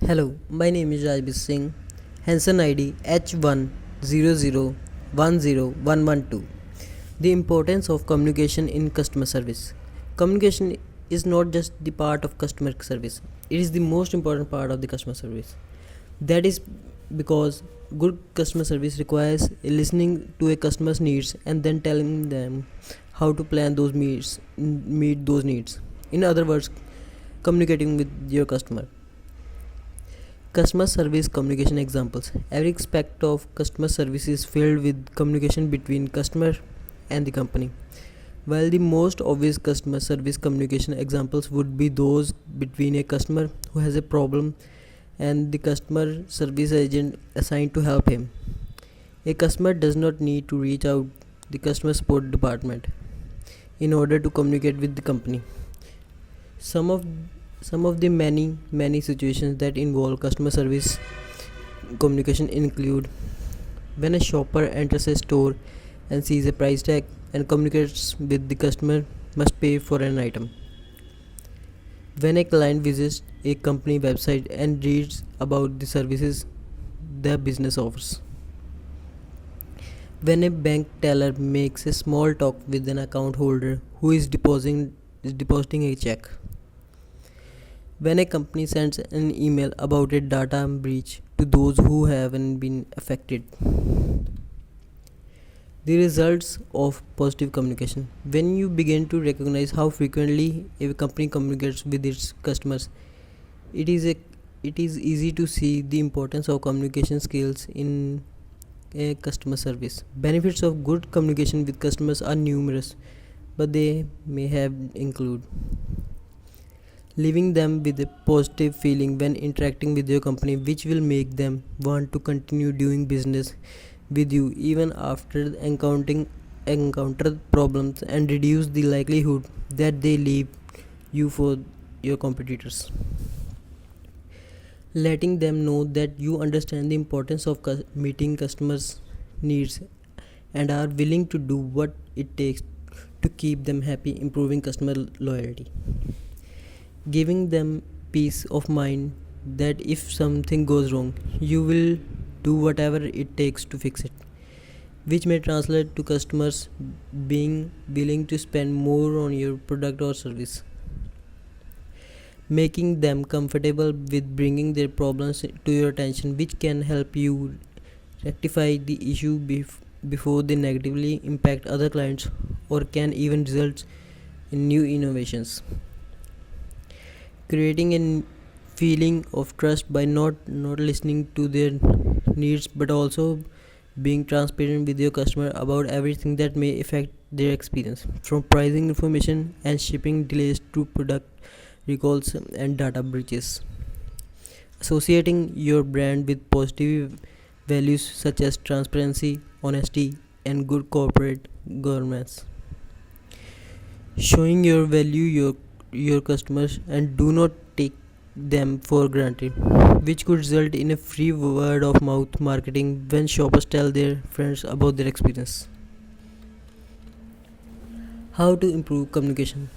Hello, my name is Rajbir Singh, Hanson ID H100101112. The importance of communication in customer service. Communication is not just the part of customer service, it is the most important part of the customer service. That is because good customer service requires listening to a customer's needs and then telling them how to plan those meet those needs. In other words, communicating with your customer. Customer service communication examples. Every aspect of customer service is filled with communication between customer and the company. While the most obvious customer service communication examples would be those between a customer who has a problem and the customer service agent assigned to help him. A customer does not need to reach out the customer support department in order to communicate with the company. Some of some of the many situations that involve customer service communication include when a shopper enters a store and sees a price tag and communicates with the customer must pay for an item. When a client visits a company website and reads about the services the business offers. When a bank teller makes a small talk with an account holder who is depositing a check. When a company sends an email about a data breach to those who haven't been affected. The results of positive communication. When you begin to recognize how frequently a company communicates with its customers, it is a it is easy to see the importance of communication skills in a customer service. Benefits of good communication with customers are numerous, but they may have include leaving them with a positive feeling when interacting with your company, which will make them want to continue doing business with you even after encountering encounter problems and reduce the likelihood that they leave you for your competitors. Letting them know that you understand the importance of meeting customers needs and are willing to do what it takes to keep them happy, improving customer loyalty. Giving them peace of mind that if something goes wrong, you will do whatever it takes to fix it, which may translate to customers being willing to spend more on your product or service. Making them comfortable with bringing their problems to your attention, which can help you rectify the issue before they negatively impact other clients or can even result in new innovations. Creating a feeling of trust by not listening to their needs but also being transparent with your customer about everything that may affect their experience, from pricing information and shipping delays to product recalls and data breaches. Associating your brand with positive values such as transparency, honesty, and good corporate governance. Showing your value your customers and do not take them for granted, which could result in a free word of mouth marketing when shoppers tell their friends about their experience. How to improve communication?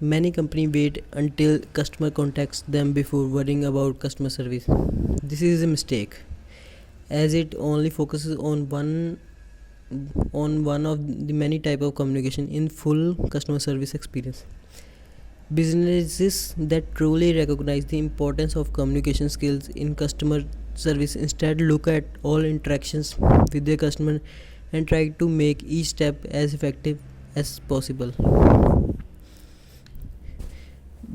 Many companies wait until customer contacts them before worrying about customer service. This is a mistake as it only focuses on one of the many type of communication in full customer service experience. Businesses that truly recognize the importance of communication skills in customer service instead look at all interactions with their customer and try to make each step as effective as possible.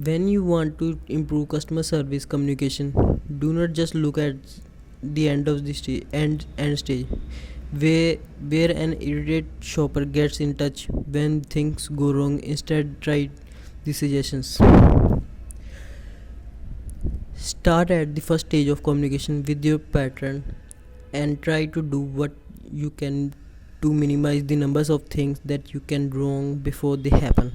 When you want to improve customer service communication, do not just look at the end of the end stage where an irritated shopper gets in touch when things go wrong. Instead, try the suggestions. Start at the first stage of communication with your patron and try to do what you can to minimize the numbers of things that you can wrong before they happen.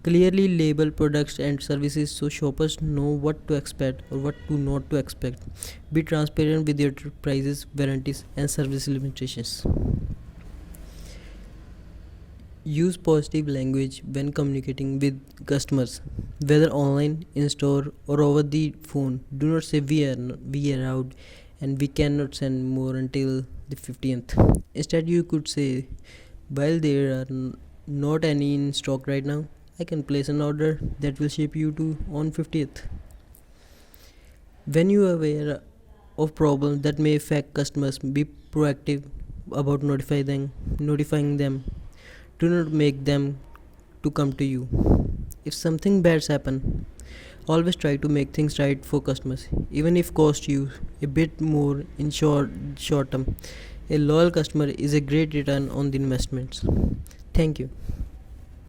Clearly label products and services so shoppers know what to expect or what to not to expect. Be transparent with your prices, warranties, and service limitations. Use positive language when communicating with customers, whether online, in store, or over the phone. Do not say we are out and we cannot send more until the 15th. Instead, you could say, while there are not any in stock right now, I can place an order that will ship you to on 50th. When you are aware of problems that may affect customers, be proactive about notifying them. Do not make them to come to you. If something bad's happen, always try to make things right for customers, even if cost you a bit more in short term. A loyal customer is a great return on the investments. Thank you.